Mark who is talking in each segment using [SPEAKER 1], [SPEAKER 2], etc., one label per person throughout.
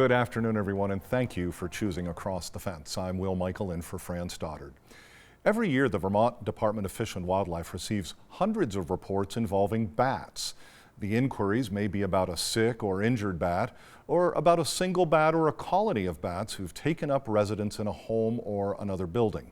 [SPEAKER 1] Good afternoon, everyone, and thank you for choosing Across the Fence. I'm Will Michael in for Fran Stoddard. Every year, the Vermont Department of Fish and Wildlife receives hundreds of reports involving bats. The inquiries may be about a sick or injured bat, or about a single bat or a colony of bats who've taken up residence in a home or another building.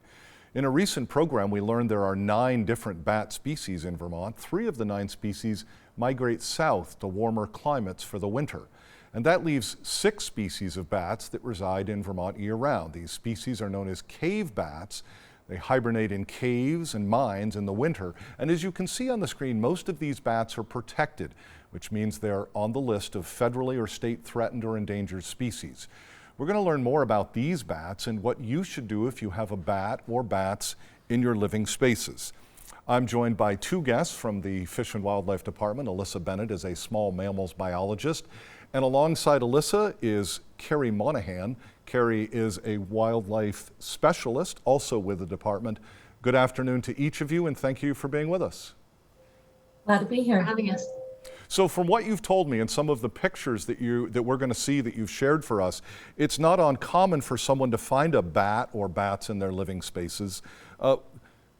[SPEAKER 1] In a recent program, we learned there are 9 different bat species in Vermont. 3 of the 9 species migrate south to warmer climates for the winter. And that leaves 6 species of bats that reside in Vermont year-round. These species are known as cave bats. They hibernate in caves and mines in the winter. And as you can see on the screen, most of these bats are protected, which means they're on the list of federally or state threatened or endangered species. We're going to learn more about these bats and what you should do if you have a bat or bats in your living spaces. I'm joined by 2 guests from the Fish and Wildlife Department. Alyssa Bennett is a small mammals biologist, and alongside Alyssa is Carrie Monahan. Carrie is a wildlife specialist, also with the department. Good afternoon to each of you, and thank you for being with us.
[SPEAKER 2] Glad to be here.
[SPEAKER 3] For having us.
[SPEAKER 1] So from what you've told me and some of the pictures that we're going to see that you've shared for us, it's not uncommon for someone to find a bat or bats in their living spaces.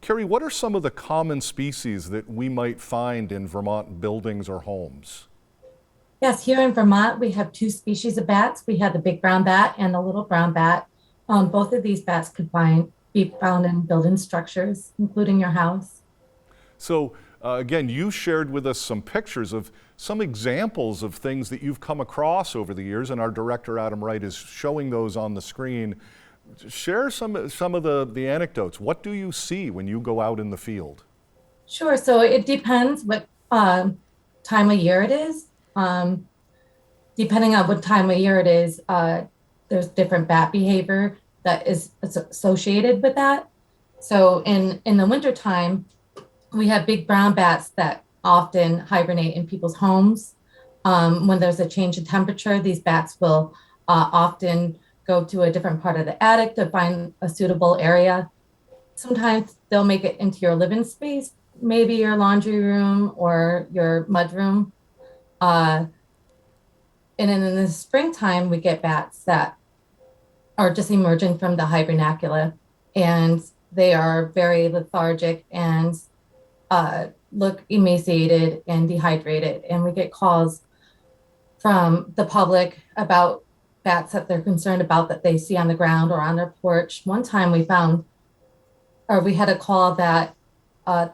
[SPEAKER 1] Carrie, what are some of the common species that we might find in Vermont buildings or homes?
[SPEAKER 2] Yes, here in Vermont, we have 2 species of bats. We have the big brown bat and the little brown bat. Both of these bats could be found in building structures, including your house.
[SPEAKER 1] So again, you shared with us some pictures of some examples of things that you've come across over the years, and our director, Adam Wright, is showing those on the screen. Share some of the anecdotes. What do you see when you go out in the field?
[SPEAKER 2] Sure. So it depends what time of year it is. Depending on what time of year it is, there's different bat behavior that is associated with that. So in the wintertime, we have big brown bats that often hibernate in people's homes. When there's a change in temperature, these bats will often go to a different part of the attic to find a suitable area. Sometimes they'll make it into your living space, maybe your laundry room or your mudroom. And then in the springtime, we get bats that are just emerging from the hibernacula, and they are very lethargic and look emaciated and dehydrated. And we get calls from the public about bats that they're concerned about that they see on the ground or on their porch. One time we had a call that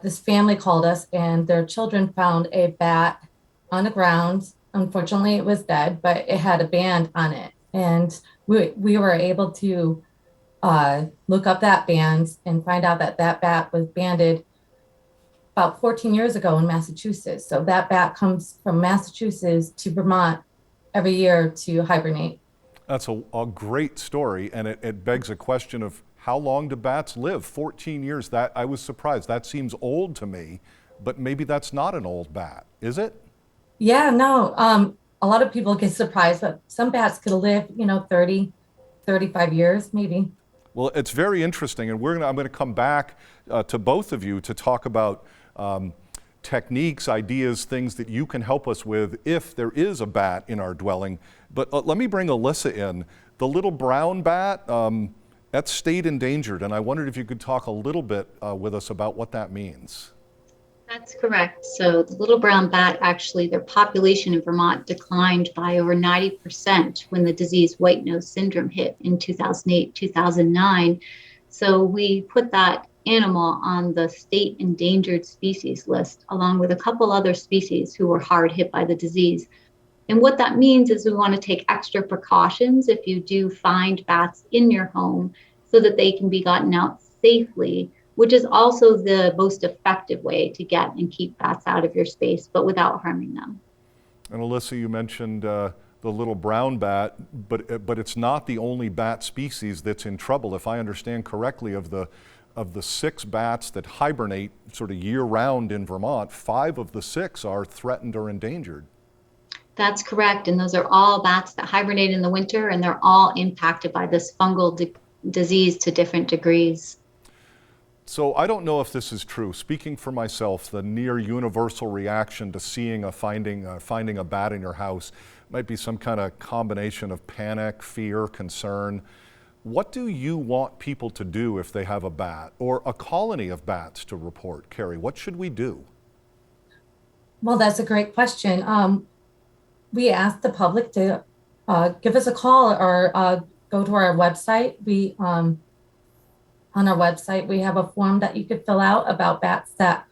[SPEAKER 2] this family called us and their children found a bat on the ground. Unfortunately, it was dead, but it had a band on it. And we were able to look up that band and find out that that bat was banded about 14 years ago in Massachusetts. So that bat comes from Massachusetts to Vermont every year to hibernate.
[SPEAKER 1] That's a great story, and it begs a question of how long do bats live? 14 years, that I was surprised. That seems old to me, but maybe that's not an old bat, is it?
[SPEAKER 2] Yeah, no, a lot of people get surprised, but some bats could live, 30, 35 years, maybe.
[SPEAKER 1] Well, it's very interesting, and I'm going to come back to both of you to talk about techniques, ideas, things that you can help us with if there is a bat in our dwelling. But let me bring Alyssa in. The little brown bat, that's state endangered, and I wondered if you could talk a little bit with us about what that means.
[SPEAKER 3] That's correct. So the little brown bat, actually, their population in Vermont declined by over 90% when the disease white nose syndrome hit in 2008, 2009. So we put that animal on the state endangered species list, along with a couple other species who were hard hit by the disease. And what that means is we want to take extra precautions if you do find bats in your home so that they can be gotten out safely, which is also the most effective way to get and keep bats out of your space, but without harming them.
[SPEAKER 1] And Alyssa, you mentioned the little brown bat, but it's not the only bat species that's in trouble. If I understand correctly, of the 6 bats that hibernate sort of year-round in Vermont, 5 of the 6 are threatened or endangered.
[SPEAKER 3] That's correct. And those are all bats that hibernate in the winter, and they're all impacted by this fungal disease to different degrees.
[SPEAKER 1] So I don't know if this is true. Speaking for myself, the near universal reaction to finding a bat in your house, Might be some kind of combination of panic, fear, concern. What do you want people to do if they have a bat or a colony of bats to report? Carrie, what should we do?
[SPEAKER 2] Well, that's a great question. We ask the public to give us a call or go to our website. On our website, we have a form that you could fill out about bats that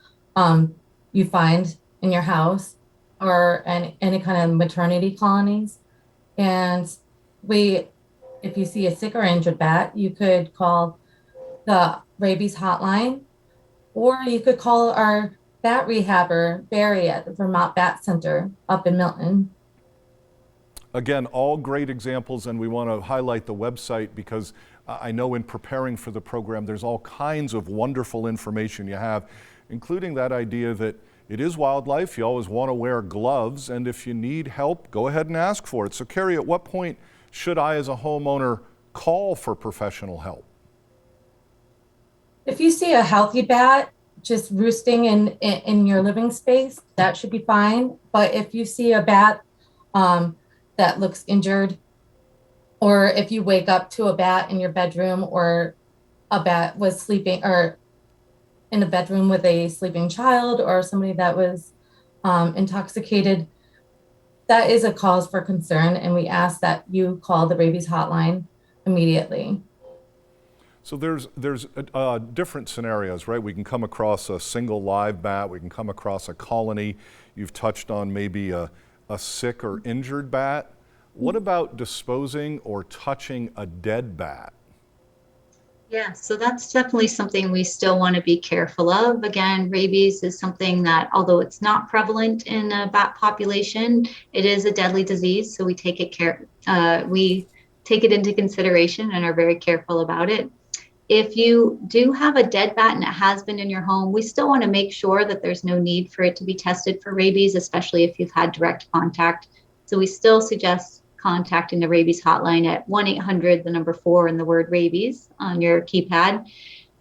[SPEAKER 2] you find in your house or any kind of maternity colonies. And if you see a sick or injured bat, you could call the rabies hotline, or you could call our bat rehabber, Barry, at the Vermont Bat Center up in Milton.
[SPEAKER 1] Again, all great examples, and we want to highlight the website because I know in preparing for the program, there's all kinds of wonderful information you have, including that idea that it is wildlife. You always want to wear gloves, and if you need help, go ahead and ask for it. So, Carrie, at what point should I, as a homeowner, call for professional help?
[SPEAKER 2] If you see a healthy bat just roosting in your living space, that should be fine. But if you see a bat that looks injured, or if you wake up to a bat in your bedroom, or a bat was sleeping or in a bedroom with a sleeping child or somebody that was intoxicated, that is a cause for concern, and we ask that you call the rabies hotline immediately.
[SPEAKER 1] So there's different scenarios, right? We can come across a single live bat. We can come across a colony. You've touched on maybe a sick or injured bat. What about disposing or touching a dead bat?
[SPEAKER 3] Yeah, so that's definitely something we still want to be careful of. Again, rabies is something that, although it's not prevalent in a bat population, it is a deadly disease. So we take it into consideration and are very careful about it. If you do have a dead bat and it has been in your home, we still want to make sure that there's no need for it to be tested for rabies, especially if you've had direct contact. So we still suggest contacting the rabies hotline at 1-800, the number 4 and the word rabies on your keypad.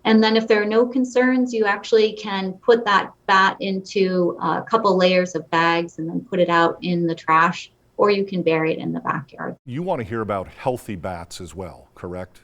[SPEAKER 3] And then if there are no concerns, you actually can put that bat into a couple layers of bags and then put it out in the trash, or you can bury it in the backyard.
[SPEAKER 1] You want to hear about healthy bats as well, correct?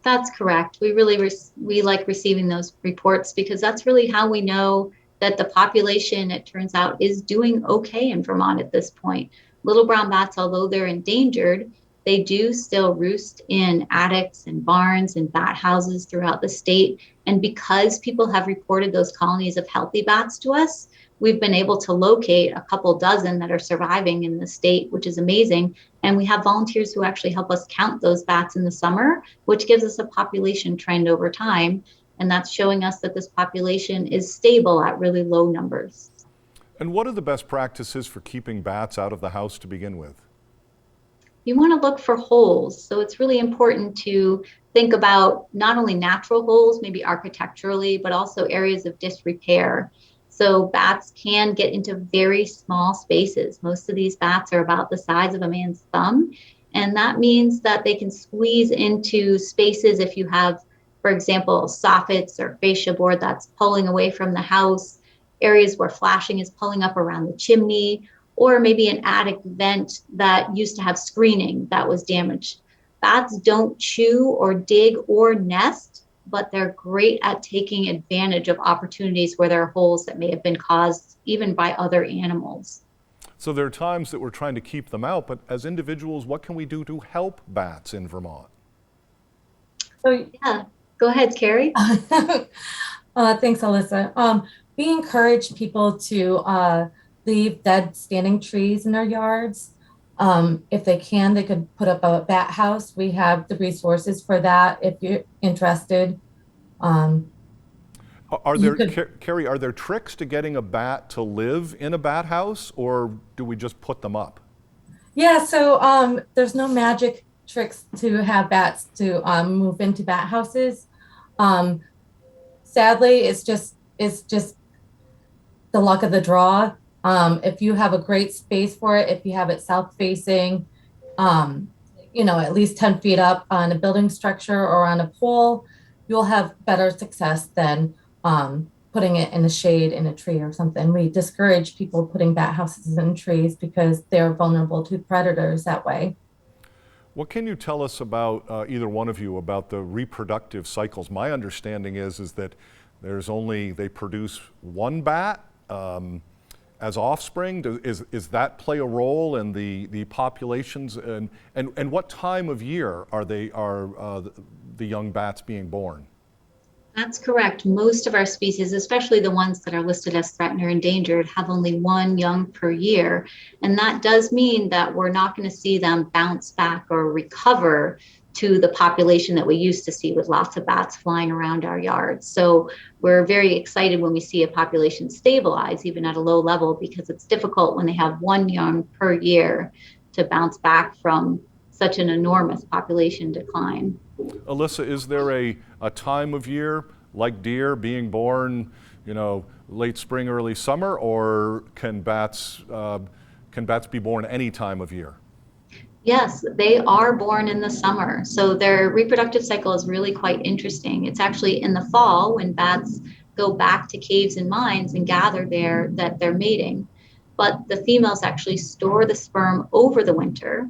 [SPEAKER 3] That's correct. We like receiving those reports because that's really how we know that the population, it turns out, is doing okay in Vermont at this point. Little brown bats, although they're endangered, they do still roost in attics and barns and bat houses throughout the state. And because people have reported those colonies of healthy bats to us, we've been able to locate a couple dozen that are surviving in the state, which is amazing. And we have volunteers who actually help us count those bats in the summer, which gives us a population trend over time. And that's showing us that this population is stable at really low numbers.
[SPEAKER 1] And what are the best practices for keeping bats out of the house to begin with?
[SPEAKER 3] You want to look for holes. So it's really important to think about not only natural holes, maybe architecturally, but also areas of disrepair. So bats can get into very small spaces. Most of these bats are about the size of a man's thumb. And that means that they can squeeze into spaces if you have, for example, soffits or fascia board that's pulling away from the house, areas where flashing is pulling up around the chimney, or maybe an attic vent that used to have screening that was damaged. Bats don't chew or dig or nest, but they're great at taking advantage of opportunities where there are holes that may have been caused even by other animals.
[SPEAKER 1] So there are times that we're trying to keep them out, but as individuals, what can we do to help bats in Vermont?
[SPEAKER 2] So
[SPEAKER 3] Yeah, go ahead, Carrie.
[SPEAKER 2] Thanks, Alyssa. We encourage people to leave dead standing trees in their yards. If they can, they could put up a bat house. We have the resources for that if you're interested.
[SPEAKER 1] Carrie, are there tricks to getting a bat to live in a bat house, or do we just put them up?
[SPEAKER 2] Yeah, so there's no magic tricks to have bats to move into bat houses. Sadly, it's just the luck of the draw. If you have a great space for it, if you have it south facing, at least 10 feet up on a building structure or on a pole, you'll have better success than putting it in the shade in a tree or something. We discourage people putting bat houses in trees because they're vulnerable to predators that way.
[SPEAKER 1] What can you tell us about, either one of you, about the reproductive cycles? My understanding is that they produce one bat as offspring. Is that play a role in the populations? And what time of year are the young bats being born?
[SPEAKER 3] That's correct. Most of our species, especially the ones that are listed as threatened or endangered, have only one young per year. And that does mean that we're not going to see them bounce back or recover to the population that we used to see with lots of bats flying around our yards. So we're very excited when we see a population stabilize, even at a low level, because it's difficult when they have one young per year to bounce back from such an enormous population decline.
[SPEAKER 1] Alyssa, is there a time of year, like deer being born, late spring, early summer, or can bats be born any time of year?
[SPEAKER 3] Yes, they are born in the summer. So their reproductive cycle is really quite interesting. It's actually in the fall when bats go back to caves and mines and gather there that they're mating. But the females actually store the sperm over the winter,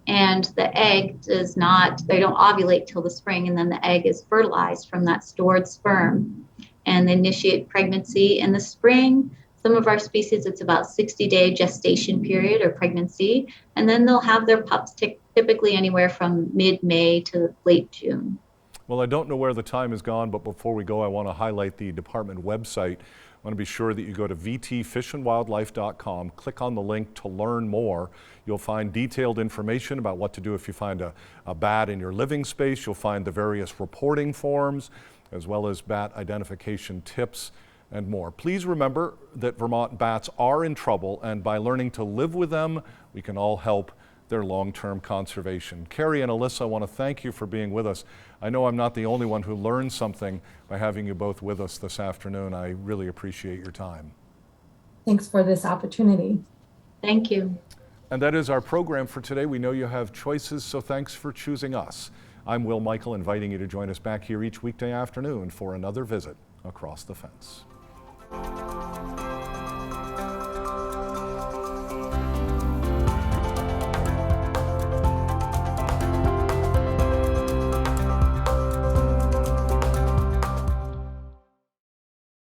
[SPEAKER 3] and the egg they don't ovulate till the spring, and then the egg is fertilized from that stored sperm, and they initiate pregnancy in the spring. Some of our species, it's about 60-day gestation period or pregnancy, and then they'll have their pups typically anywhere from mid-May to late June.
[SPEAKER 1] Well, I don't know where the time has gone, but before we go, I want to highlight the department website. I want to be sure that you go to vtfishandwildlife.com, click on the link to learn more. You'll find detailed information about what to do if you find a bat in your living space. You'll find the various reporting forms, as well as bat identification tips and more. Please remember that Vermont bats are in trouble, and by learning to live with them, we can all help their long-term conservation. Carrie and Alyssa, I want to thank you for being with us. I know I'm not the only one who learned something by having you both with us this afternoon. I really appreciate your time.
[SPEAKER 2] Thanks for this opportunity.
[SPEAKER 3] Thank you.
[SPEAKER 1] And that is our program for today. We know you have choices, so thanks for choosing us. I'm Will Michael, inviting you to join us back here each weekday afternoon for another visit Across the Fence.